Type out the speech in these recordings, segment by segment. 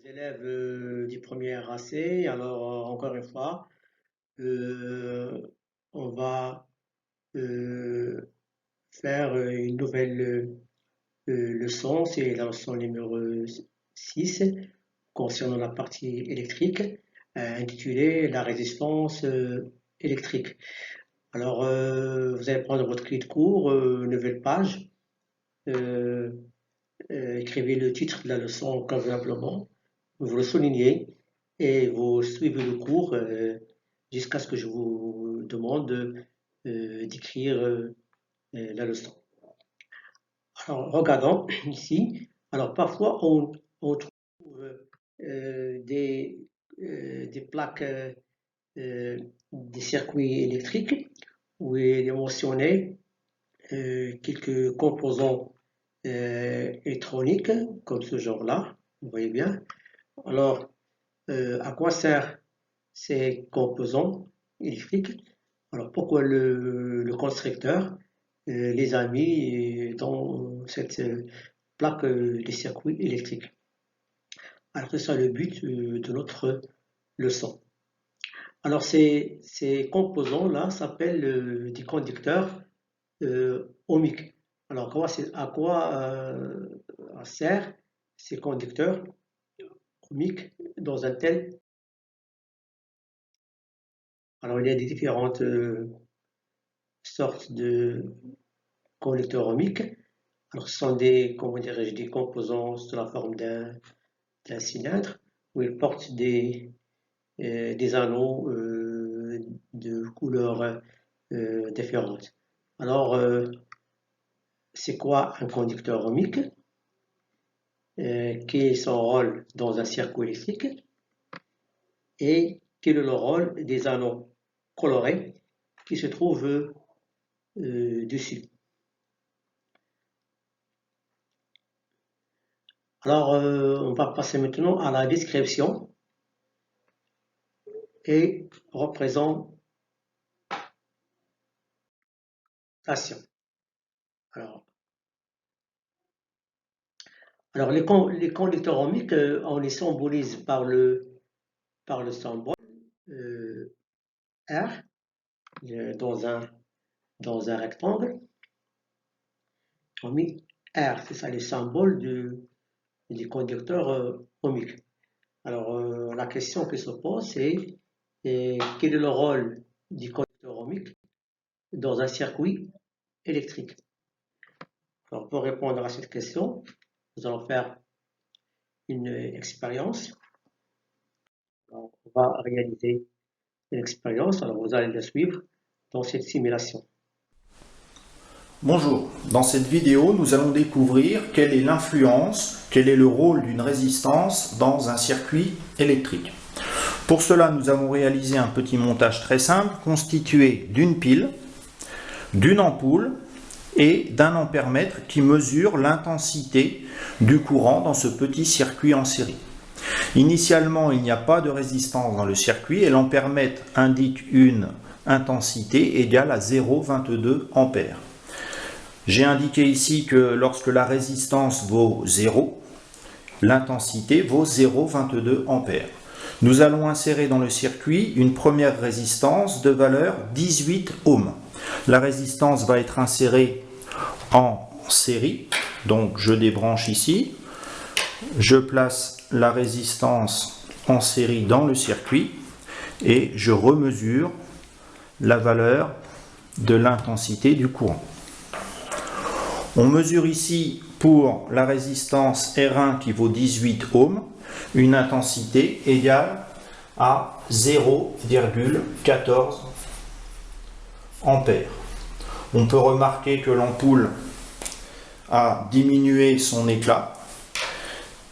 élèves du premier RAC. Alors, encore une fois, on va euh, faire une nouvelle leçon. C'est la leçon numéro 6 concernant la partie électrique, intitulée La résistance électrique. Alors, vous allez prendre votre clé de cours, nouvelle page, euh, écrivez le titre de la leçon convenablement, vous le soulignez et vous suivez le cours jusqu'à ce que je vous demande d'écrire la leçon. Alors, regardons ici. Alors, parfois, on trouve des plaques, des circuits électriques où il est mentionné quelques composants électroniques, comme ce genre-là, vous voyez bien. Alors, à quoi servent ces composants électriques? Alors, pourquoi le constructeur les a mis dans cette plaque des circuits électriques? Alors, c'est ça le but de notre leçon. Alors, ces composants-là s'appellent des conducteurs ohmiques. Alors, à quoi servent ces conducteurs ohmiques dans un tel? Alors, il y a des différentes sortes de conducteurs ohmiques. Alors, ce sont comment dirais-je, des composants sous la forme d'un cylindre où ils portent des anneaux de couleurs différentes. Alors, c'est quoi un conducteur ohmique? Quel est son rôle dans un circuit électrique? Et quel est le rôle des anneaux colorés qui se trouvent dessus? Alors, on va passer maintenant à la description et représentation. Alors les conducteurs ohmiques, on les symbolise par le symbole R dans un rectangle. On met R, c'est ça le symbole du conducteur ohmique. Alors la question qui se pose, c'est quel est le rôle du conducteur ohmique dans un circuit électrique? Alors pour répondre à cette question, nous allons faire une expérience. Alors, on va réaliser une expérience. Alors vous allez la suivre dans cette simulation. Bonjour, dans cette vidéo, nous allons découvrir quelle est l'influence, quel est le rôle d'une résistance dans un circuit électrique. Pour cela, nous avons réalisé un petit montage très simple constitué d'une pile, d'une ampoule et d'un ampèremètre qui mesure l'intensité du courant dans ce petit circuit en série. Initialement, il n'y a pas de résistance dans le circuit et l'ampèremètre indique une intensité égale à 0,22 ampères. J'ai indiqué ici que lorsque la résistance vaut 0, l'intensité vaut 0,22 ampères. Nous allons insérer dans le circuit une première résistance de valeur 18 ohms. La résistance va être insérée en série, donc je débranche ici, je place la résistance en série dans le circuit et je remesure la valeur de l'intensité du courant. On mesure ici pour la résistance R1 qui vaut 18 ohms, une intensité égale à 0,14 ampères. On peut remarquer que l'ampoule a diminué son éclat.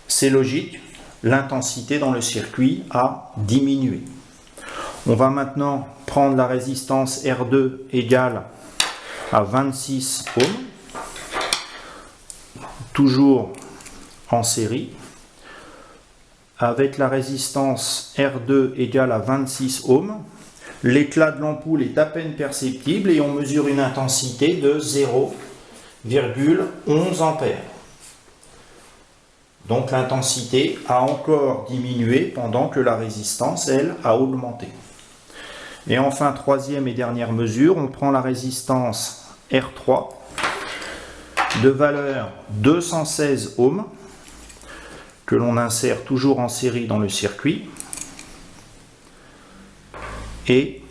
C'est logique, l'intensité dans le circuit a diminué. On va maintenant prendre la résistance R2 égale à 26 ohms. Toujours en série, avec la résistance R2 égale à 26 ohms, l'éclat de l'ampoule est à peine perceptible et on mesure une intensité de 0,11 ampères. Donc l'intensité a encore diminué pendant que la résistance, elle, a augmenté. Et enfin, troisième et dernière mesure, on prend la résistance R3 de valeur 216 ohms que l'on insère toujours en série dans le circuit. Et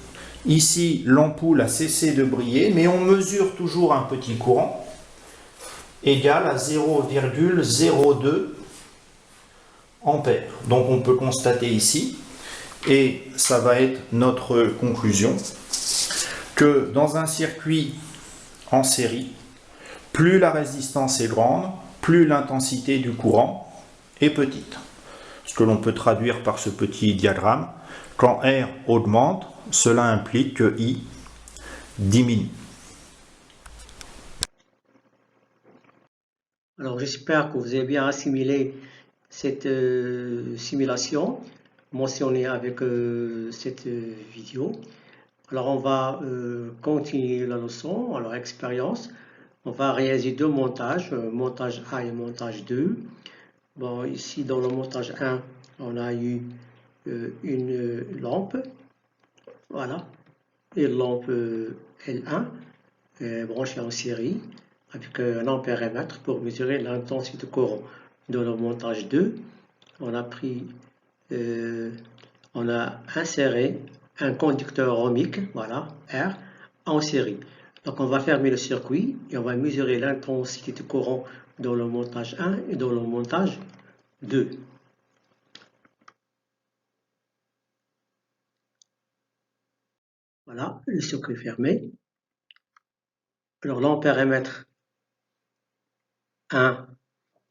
ici, l'ampoule a cessé de briller, mais on mesure toujours un petit courant égal à 0,02 ampères. Donc on peut constater ici, et ça va être notre conclusion, que dans un circuit en série, plus la résistance est grande, plus l'intensité du courant est petite. Ce que l'on peut traduire par ce petit diagramme, quand R augmente, cela implique que I diminue. Alors j'espère que vous avez bien assimilé cette simulation mentionnée avec cette vidéo. Alors on va continuer la leçon, alors expérience. On va réaliser deux montages, montage 1 et montage 2. Bon, ici dans le montage 1, on a eu une lampe, voilà, et lampe L1 branchée en série avec un ampérimètre pour mesurer l'intensité de courant. Dans le montage 2, on a inséré un conducteur ohmique, voilà, R, en série. Donc on va fermer le circuit et on va mesurer l'intensité de courant dans le montage 1 et dans le montage 2. Voilà, le circuit fermé. Alors l'ampérimètre 1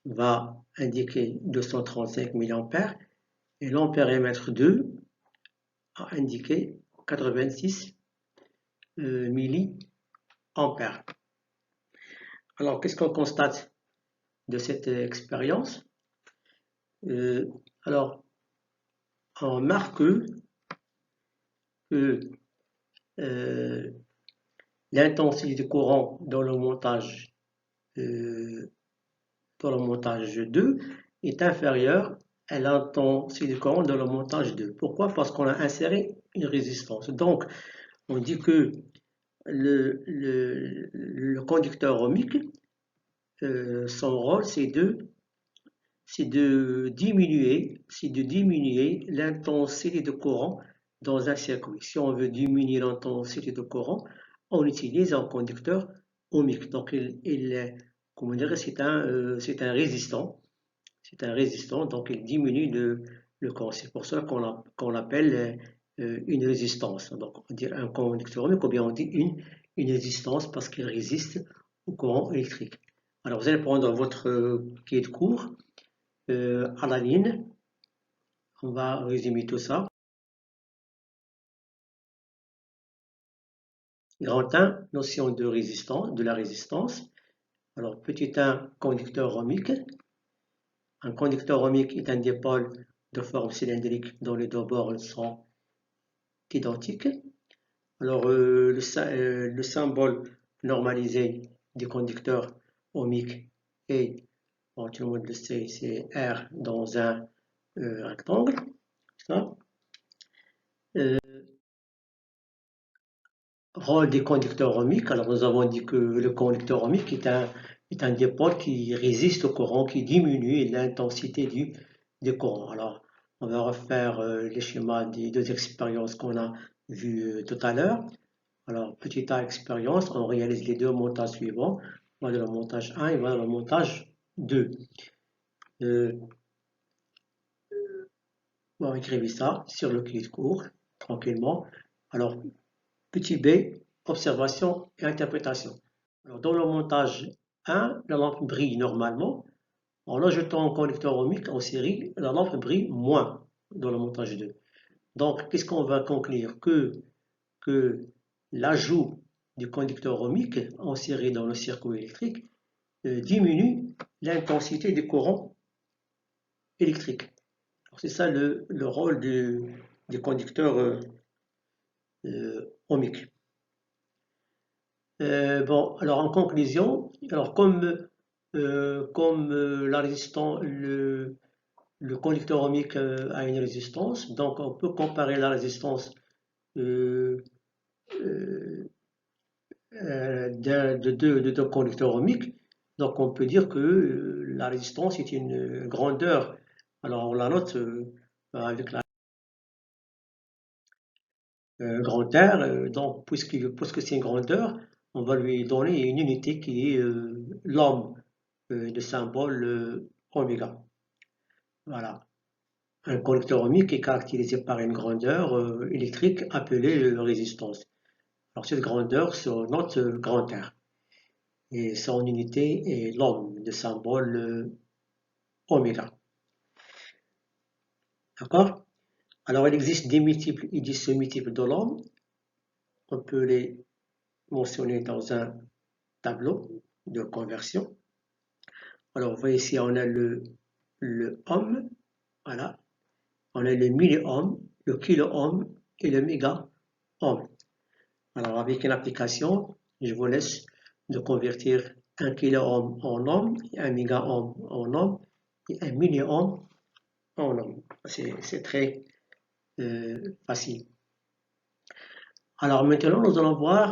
va indiquer 235 mA et l'ampérimètre 2 a indiqué 86 mA. Alors qu'est-ce qu'on constate de cette expérience? Alors on remarque que l'intensité de courant dans le montage 2 est inférieure à l'intensité de courant dans le montage 2. Pourquoi? Parce qu'on a inséré une résistance. Donc, on dit que le conducteur ohmique, son rôle, c'est de diminuer l'intensité de courant dans un circuit. Si on veut diminuer l'intensité de courant, on utilise un conducteur ohmique. Donc, comment dire, c'est un résistant. C'est un résistant, donc il diminue le courant. C'est pour ça qu'on l'appelle une résistance. Donc, on dit un conducteur ohmique, ou bien on dit une résistance parce qu'il résiste au courant électrique. Alors, vous allez prendre votre cahier de cours à la ligne. On va résumer tout ça. Grand 1, notion de résistance, de la résistance. Alors, petit 1, conducteur ohmique. Un conducteur ohmique est un dipôle de forme cylindrique dont les deux bords sont identiques. Alors, le symbole normalisé du conducteur ohmique est, bon, tout le monde le sait, c'est R dans un rectangle. Ça. Rôle des conducteurs ohmiques. Alors, nous avons dit que le conducteur ohmique est un dipôle qui résiste au courant, qui diminue l'intensité du courant. Alors, on va refaire les schémas des deux expériences qu'on a vues tout à l'heure. Alors, petite A expérience, on réalise les deux montages suivants. Voilà le montage 1 et voilà le montage 2. On écrivez ça sur le cahier de cours, tranquillement. Alors, petit b, observation et interprétation. Alors, dans le montage 1, la lampe brille normalement. En ajoutant un conducteur ohmique en série, la lampe brille moins dans le montage 2. Donc, qu'est-ce qu'on va conclure? Que l'ajout du conducteur ohmique en série dans le circuit électrique diminue l'intensité du courant électrique. C'est ça le rôle du conducteur ohmique. Bon, alors en conclusion, alors comme comme la résistance, le conducteur ohmique a une résistance, donc on peut comparer la résistance euh, euh, de deux conducteurs ohmiques. Donc on peut dire que la résistance est une grandeur. Alors on la note avec la grand R, donc puisque c'est une grandeur, on va lui donner une unité qui est l'ohm de symbole oméga. Voilà. Un conducteur ohmique est caractérisé par une grandeur électrique appelée résistance. Alors cette grandeur se note grand R. Et son unité est l'ohm de symbole oméga. D'accord? Alors il existe des multiples et des semi-multiples de l'ohm. On peut les mentionner dans un tableau de conversion. Alors, vous voyez ici, on a le ohm, voilà. On a le milliohm, le kilo-ohm et le méga-ohm. Alors, avec une application, je vous laisse de convertir un kilo-ohm en ohm, un méga-ohm en ohm et un milliohm en ohm. C'est très facile. Alors maintenant, nous allons voir,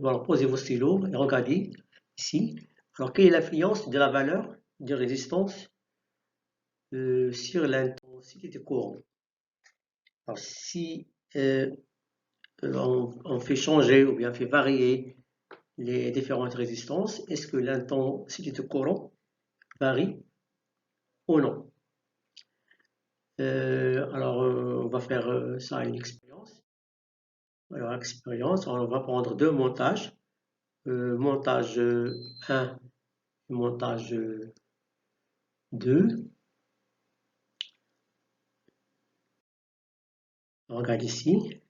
voilà, posez vos stylos et regardez ici. Alors, quelle est l'influence de la valeur de résistance sur l'intensité du courant? Alors, si on fait changer ou bien fait varier les différentes résistances, est-ce que l'intensité du courant varie ou non? Alors, on va faire ça une expérience. Alors, expérience, on va prendre deux montages. Montage 1 et montage 2. On regarde ici.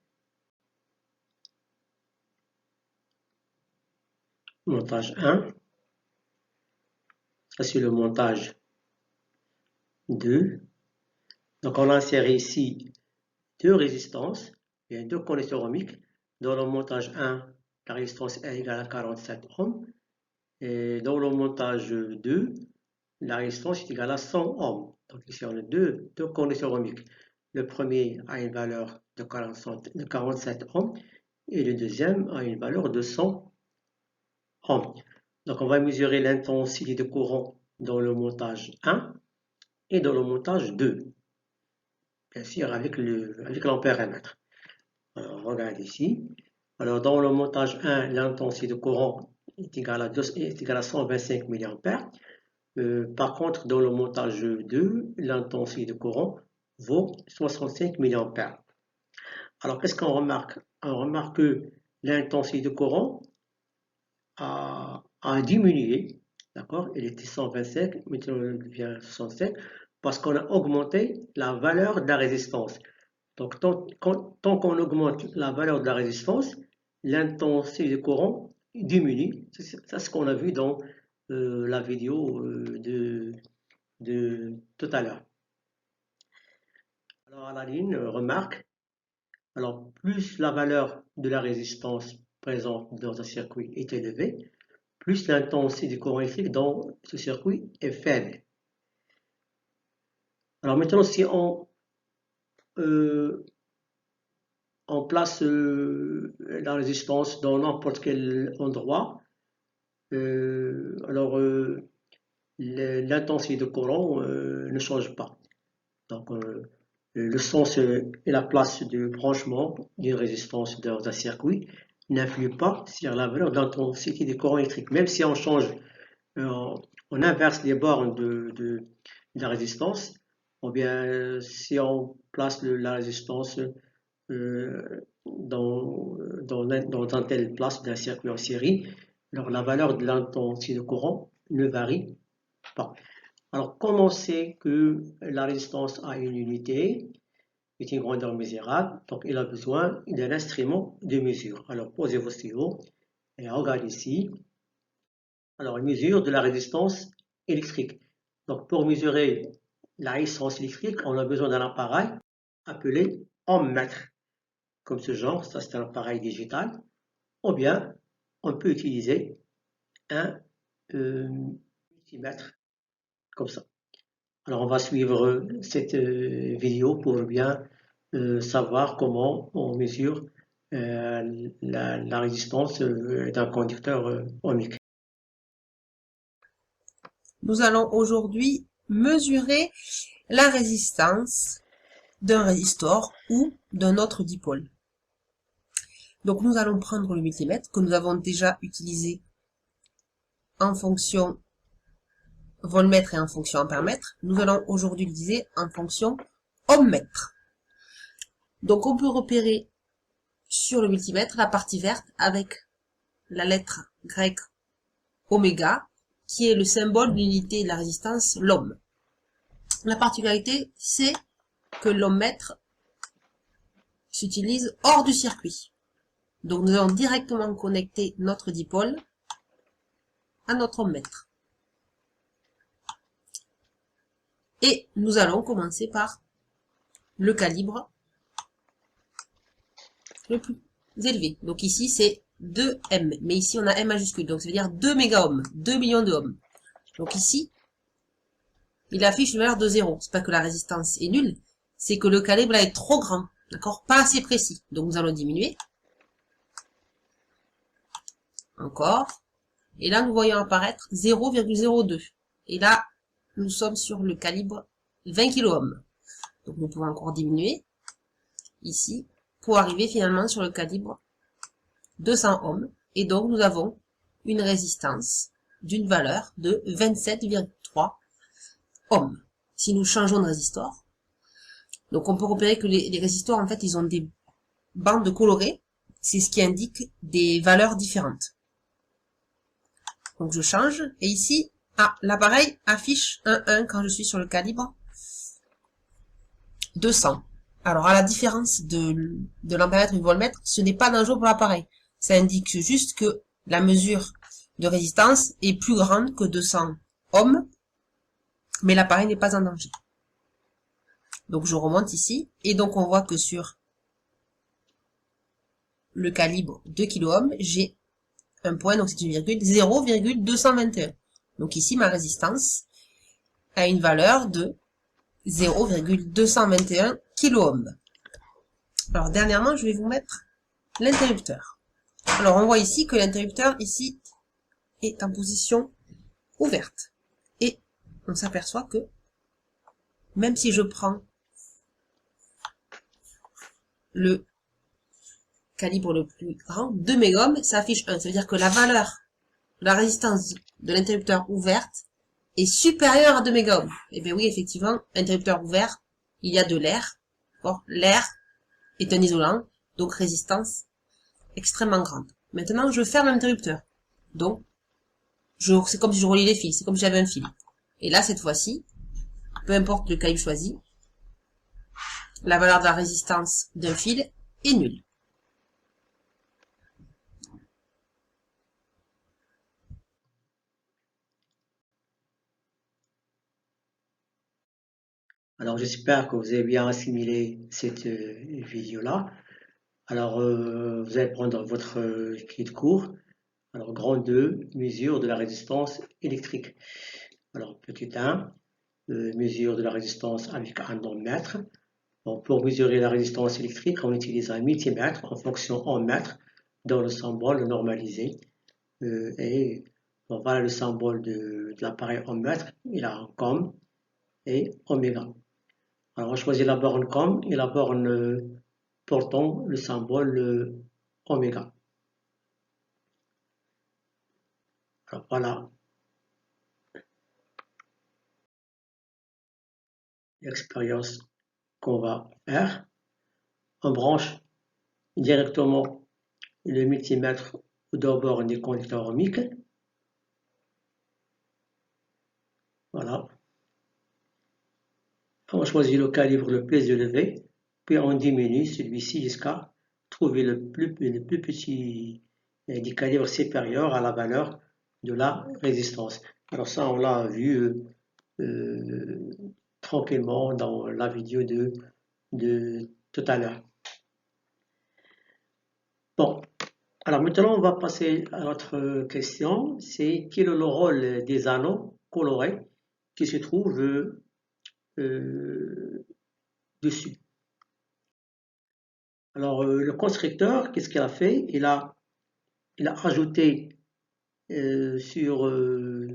Montage 1. Ça, c'est le montage 2. Donc, on insère ici deux résistances, il y a deux connecteurs ohmiques. Dans le montage 1, la résistance est égale à 47 ohms. Et dans le montage 2, la résistance est égale à 100 ohms. Donc ici, on a deux connecteurs ohmiques. Le premier a une valeur de 47 ohms et le deuxième a une valeur de 100 ohms. Donc on va mesurer l'intensité de courant dans le montage 1 et dans le montage 2. Bien sûr, avec l'ampérimètre. Alors, regarde ici. Alors, dans le montage 1, l'intensité de courant est égale à 125 mA. Par contre, dans le montage 2, l'intensité de courant vaut 65 mA. Alors, qu'est-ce qu'on remarque? On remarque que l'intensité de courant a diminué. D'accord? Elle était 125, maintenant elle devient 65, parce qu'on a augmenté la valeur de la résistance. Donc, tant qu'on augmente la valeur de la résistance, l'intensité du courant diminue. C'est ce qu'on a vu dans la vidéo de tout à l'heure. Alors, à la ligne, remarque, alors plus la valeur de la résistance présente dans un circuit est élevée, plus l'intensité du courant électrique dans ce circuit est faible. Alors maintenant, si on place la résistance dans n'importe quel endroit, alors l'intensité de courant ne change pas. Donc le sens et la place de branchement d'une résistance dans un circuit n'influent pas sur la valeur d'intensité du courant électrique. Même si on change, on inverse les bornes de la résistance, ou bien si on place la résistance dans telle place d'un circuit en série, alors la valeur de l'intensité de courant ne varie pas. Alors, comme on sait que la résistance a une unité, est une grandeur mesurable, donc il a besoin d'un instrument de mesure. Alors, posez vos stylos et regardez ici. Alors, une mesure de la résistance électrique. Donc, pour mesurer la résistance électrique, on a besoin d'un appareil appelé ohmmètre. Comme ce genre, ça c'est un appareil digital, ou bien on peut utiliser un multimètre, comme ça. Alors on va suivre cette vidéo pour bien savoir comment on mesure la résistance d'un conducteur ohmique. Nous allons aujourd'hui mesurer la résistance d'un résistor ou d'un autre dipôle. Donc nous allons prendre le multimètre que nous avons déjà utilisé en fonction voltmètre et en fonction ampèremètre. Nous allons aujourd'hui l'utiliser en fonction ohmmètre. Donc on peut repérer sur le multimètre la partie verte avec la lettre grecque oméga, qui est le symbole de l'unité de la résistance, l'ohm. La particularité, c'est que l'ohmmètre s'utilise hors du circuit. Donc nous allons directement connecter notre dipôle à notre ohmmètre. Et nous allons commencer par le calibre le plus élevé. Donc ici c'est 2M, mais ici on a M majuscule, donc ça veut dire 2 mégaohms, 2 millions de ohms. Donc ici, il affiche une valeur de 0. C'est pas que la résistance est nulle, c'est que le calibre là est trop grand, d'accord, pas assez précis. Donc nous allons diminuer. Encore. Et là nous voyons apparaître 0,02. Et là, nous sommes sur le calibre 20 kOhm. Donc nous pouvons encore diminuer ici pour arriver finalement sur le calibre 200 ohms. Et donc nous avons une résistance d'une valeur de 27,3 ohms. Si nous changeons de résistor, donc on peut repérer que les résistors en fait ils ont des bandes colorées. C'est ce qui indique des valeurs différentes. Donc je change et ici, l'appareil affiche un 1 quand je suis sur le calibre 200. Alors à la différence de l'ampèremètre et du voltmètre, ce n'est pas dangereux pour l'appareil. Ça indique juste que la mesure de résistance est plus grande que 200 ohms, mais l'appareil n'est pas en danger. Donc je remonte ici, et donc on voit que sur le calibre 2 kOhm, j'ai un point, donc c'est une virgule, 0,221. Donc ici, ma résistance a une valeur de 0,221 kOhm. Alors dernièrement, je vais vous mettre l'interrupteur. Alors on voit ici que l'interrupteur ici est en position ouverte. Et on s'aperçoit que même si je prends le calibre le plus grand, 2 mégohms, ça affiche 1. Ça veut dire que la valeur, la résistance de l'interrupteur ouverte est supérieure à 2 mégohms. Et bien oui, effectivement, interrupteur ouvert, il y a de l'air. Bon, l'air est un isolant, donc résistance extrêmement grande. Maintenant, je ferme l'interrupteur. Donc, c'est comme si je relie les fils, c'est comme si j'avais un fil. Et là, cette fois-ci, peu importe le calibre choisi, la valeur de la résistance d'un fil est nulle. Alors j'espère que vous avez bien assimilé cette vidéo-là. Alors vous allez prendre votre cahier de cours. Alors grand 2, mesure de la résistance électrique. Alors petit 1, mesure de la résistance avec un ohmmètre. Bon, pour mesurer la résistance électrique, on utilise un multimètre en fonction ohmmètre dans le symbole normalisé. Et bon, voilà le symbole de l'appareil ohmmètre. Il a un COM et oméga. Alors on choisit la borne COM et la borne portant le symbole oméga. Alors voilà l'expérience qu'on va faire. On branche directement le multimètre aux deux bornes des conducteurs ohmiques. Voilà. On choisit le calibre le plus élevé, puis on diminue celui-ci jusqu'à trouver le plus petit du calibre supérieur à la valeur de la résistance. Alors ça, on l'a vu tranquillement dans la vidéo de tout à l'heure. Bon, alors maintenant on va passer à notre question, c'est quel est le rôle des anneaux coloré qui se trouve dessus. Alors, le constructeur, qu'est-ce qu'il a fait? Il a ajouté sur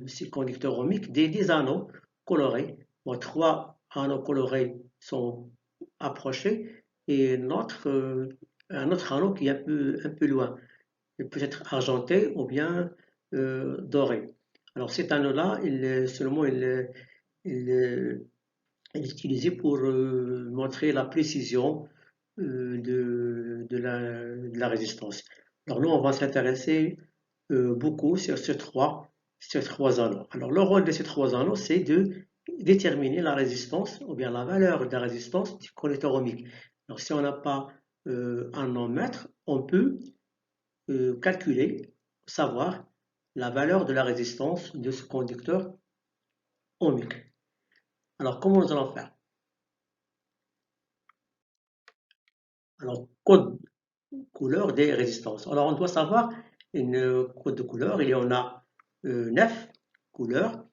ces conducteurs ohmiques des anneaux colorés. Bon, 3 anneaux colorés sont approchés et un autre anneau qui est un peu loin. Il peut être argenté ou bien doré. Alors cet anneau-là, seulement il est utilisé pour montrer la précision de la résistance. Alors nous, on va s'intéresser beaucoup sur ces trois anneaux. Alors le rôle de ces 3 anneaux, c'est de déterminer la résistance ou bien la valeur de la résistance du conducteur ohmique. Alors si on n'a pas un ohmmètre, on peut calculer, savoir la valeur de la résistance de ce conducteur ohmique. Alors comment nous allons faire? Alors code couleur des résistances. Alors on doit savoir une code de couleur, il y en a 9 couleurs.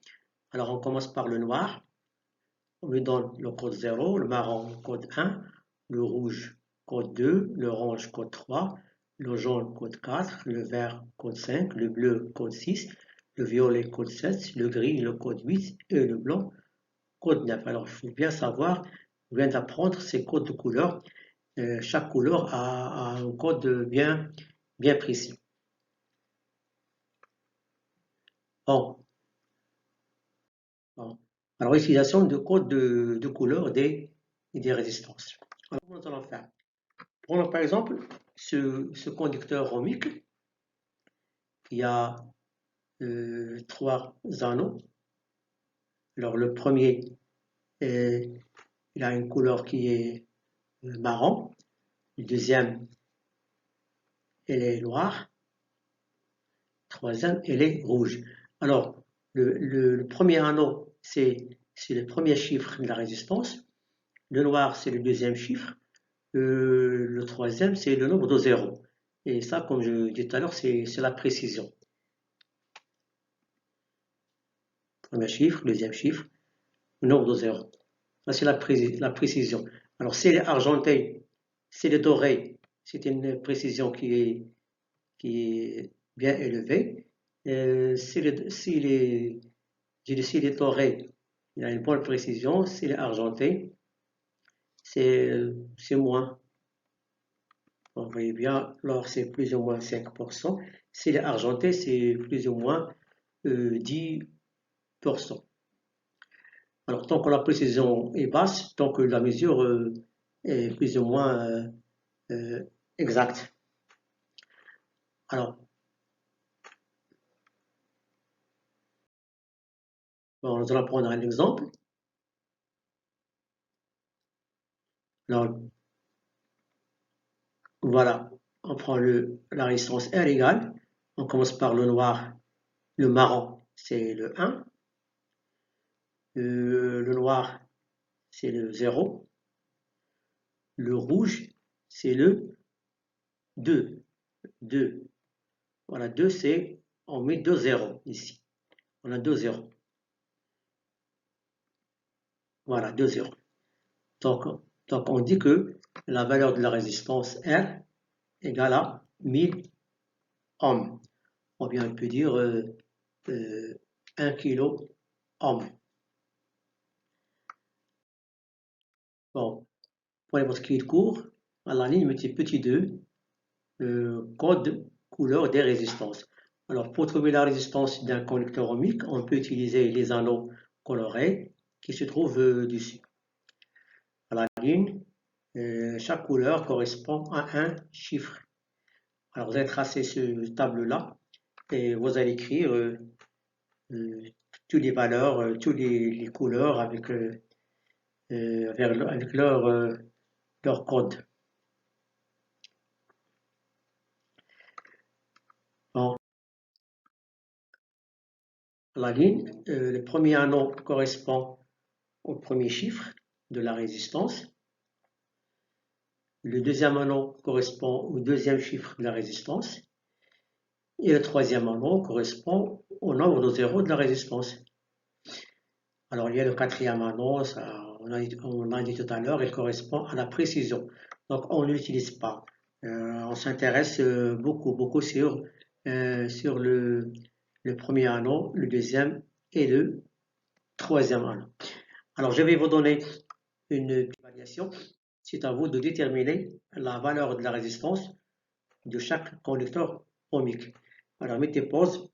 Alors on commence par le noir, on lui donne le code 0, le marron code 1, le rouge code 2, l'orange code 3, le jaune code 4, le vert code 5, le bleu code 6, le violet code 7, le gris le code 8 et le blanc code 9. Alors il faut bien savoir, on vient d'apprendre ces codes de couleurs. Chaque couleur a un code bien précis. Bon. Alors, utilisation de code de couleur des résistances. Alors, comment nous allons faire? Prenons par exemple ce conducteur ohmique. Il y a 3 anneaux. Alors, le premier, il a une couleur qui est marron. Le deuxième, elle est noire. Le troisième, elle est rouge. Alors, le premier anneau, c'est le premier chiffre de la résistance. Le noir, c'est le deuxième chiffre. Le troisième, c'est le nombre de zéros. Et ça, comme je disais tout à l'heure, c'est la précision. Premier chiffre, deuxième chiffre, le nombre de zéros. Ça, c'est la précision. Alors, si elle est argentée, si elle est dorée, c'est une précision qui est bien élevée. S'il est doré, il a une bonne précision. S'il est argenté, c'est moins. Vous voyez bien, l'or c'est plus ou moins 5%. S'il est argenté, c'est plus ou moins 10%. Alors, tant que la précision est basse, tant que la mesure est plus ou moins exacte. Alors, bon, nous allons prendre un exemple. Alors, voilà, on prend la résistance R égale. On commence par le noir, le marron, c'est le 1. Le noir, c'est le 0. Le rouge, c'est le 2. 2. Voilà, 2, c'est, on met 2 zéros ici. On a 2 zéros. Voilà, 2 zéros. Donc, on dit que la valeur de la résistance R égale à 1000 ohms. Ou bien on peut dire 1 kilo ohm. Bon, pour votre cahier de cours, à la ligne, mettez petit 2, code couleur des résistances. Alors, pour trouver la résistance d'un conducteur ohmique, on peut utiliser les anneaux colorés qui se trouvent dessus. À la ligne, chaque couleur correspond à un chiffre. Alors, vous allez tracer ce tableau-là et vous allez écrire toutes les valeurs, toutes les couleurs avec leur code. Bon. La ligne, le premier anneau correspond au premier chiffre de la résistance. Le deuxième anneau correspond au deuxième chiffre de la résistance. Et le troisième anneau correspond au nombre de zéros de la résistance. Alors, il y a le quatrième anneau, on a dit tout à l'heure, il correspond à la précision. Donc, on n'utilise pas. On s'intéresse beaucoup sur le premier anneau, le deuxième et le troisième anneau. Alors, je vais vous donner une évaluation. C'est à vous de déterminer la valeur de la résistance de chaque conducteur ohmique. Alors, mettez pause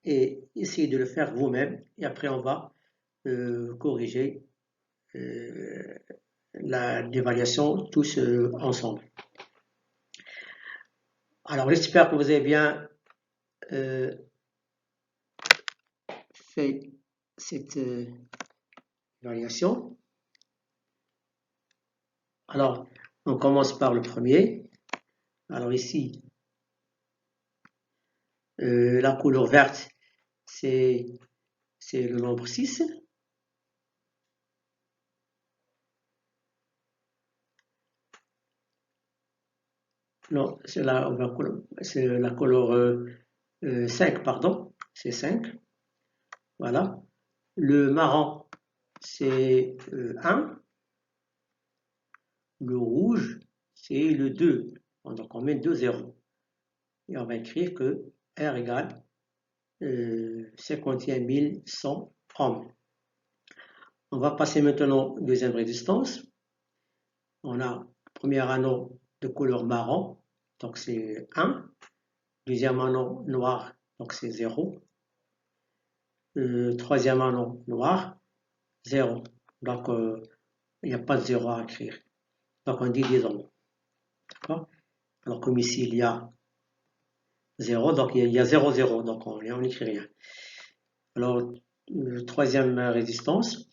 et essayez de le faire vous-même. Et après, on va corriger l'évaluation tous ensemble. Alors, j'espère que vous avez bien fait cette évaluation. Alors, on commence par le premier. Alors ici, la couleur verte, c'est le nombre 6. Non, c'est la couleur 5, pardon. C'est 5. Voilà. Le marron, c'est 1. Le rouge, c'est le 2. Donc on met 2 zéros. Et on va écrire que R égale 51 100 ohms. On va passer maintenant à deuxième résistance. On a premier anneau de couleur marron, donc c'est 1. Deuxième anneau noir, donc c'est 0. Troisième anneau noir, 0. Donc il n'y a pas de 0 à écrire. Donc on dit des ohms. D'accord? Alors comme ici il y a 0, donc il y a 0, 0, donc on n'écrit rien. Alors, troisième résistance,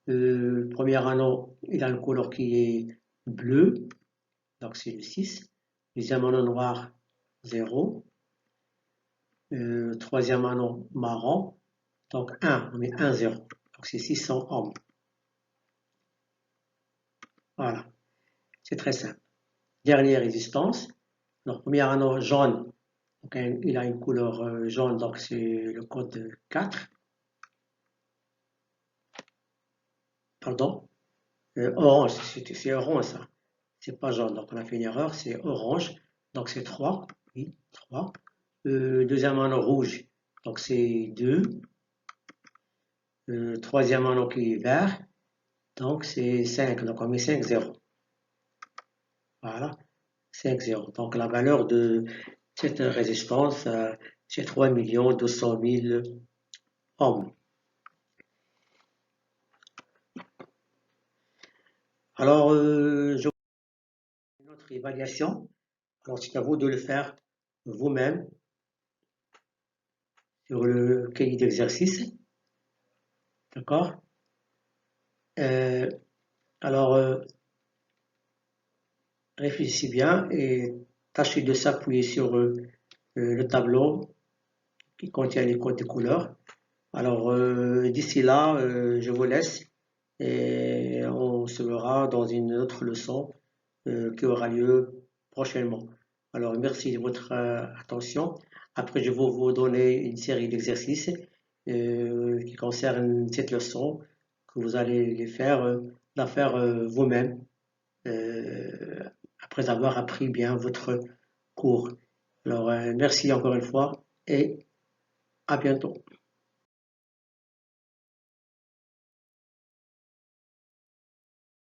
premier anneau, il a une couleur qui est bleue, donc c'est le 6. Deuxième anneau noir, 0. Troisième anneau marron, donc 1, on met 1, 0. Donc c'est 600 ohms. Voilà, c'est très simple. Dernière résistance, donc premier anneau jaune, donc il a une couleur jaune, donc c'est le code 4. Pardon, orange, c'est orange ça. C'est pas jaune, donc on a fait une erreur, c'est orange, donc c'est 3. Oui, 3. Deuxième anneau rouge, donc c'est 2. Troisième anneau qui est vert, donc c'est 5, donc on met 5, 0. Voilà, 5, 0. Donc la valeur de cette résistance, c'est 3 200 000 ohms. Alors, je une autre évaluation. Alors, c'est à vous de le faire vous-même sur le cahier d'exercice. D'accord? Alors, réfléchissez bien et tâchez de s'appuyer sur le tableau qui contient les codes de couleurs. Alors, d'ici là, je vous laisse et on se verra dans une autre leçon qui aura lieu prochainement. Alors, merci de votre attention. Après, je vais vous donner une série d'exercices qui concernent cette leçon que vous allez la faire vous-même après avoir appris bien votre cours. Alors, merci encore une fois et à bientôt.